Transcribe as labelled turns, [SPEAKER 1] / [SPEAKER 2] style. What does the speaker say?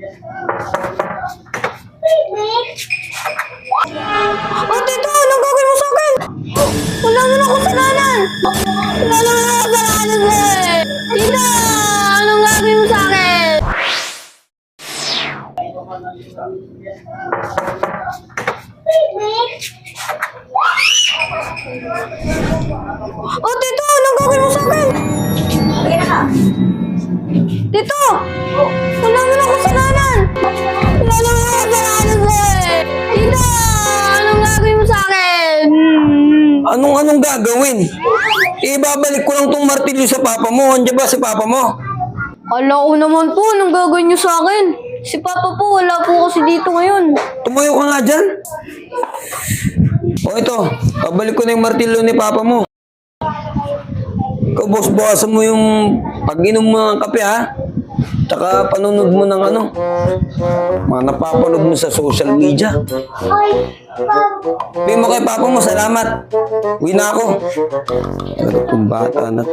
[SPEAKER 1] Ate, ito! Anong gagawin mo sa akin? Wala mo na akong kasalanan! Wala naman akong kasalanan mo eh! Tita! Anong gagawin mo sa akin? Ate, ito! Anong gagawin mo sa akin? Tito! Wala mo na akong kasalanan! Wala naman akong kasalanan mo eh! Tita! Anong gagawin mo sa akin?
[SPEAKER 2] Anong gagawin? Ibabalik ko lang tong martilyo sa papa mo. Andiyan ba si papa mo?
[SPEAKER 1] Kala ko naman po, anong gagawin niyo sa akin? Si Papa po, wala po kasi dito ngayon.
[SPEAKER 2] Tumayo ka nga dyan. O ito, pabalik ko na yung martilyo ni papa mo. Ikaw, boss, bawasan mo yung pag-inom mo ng kape, ha? Tsaka panunod mo ng mga napapanood mo sa social media. Sabi mo kay papa mo, salamat. Uwi na ako. Talaga pong bata na.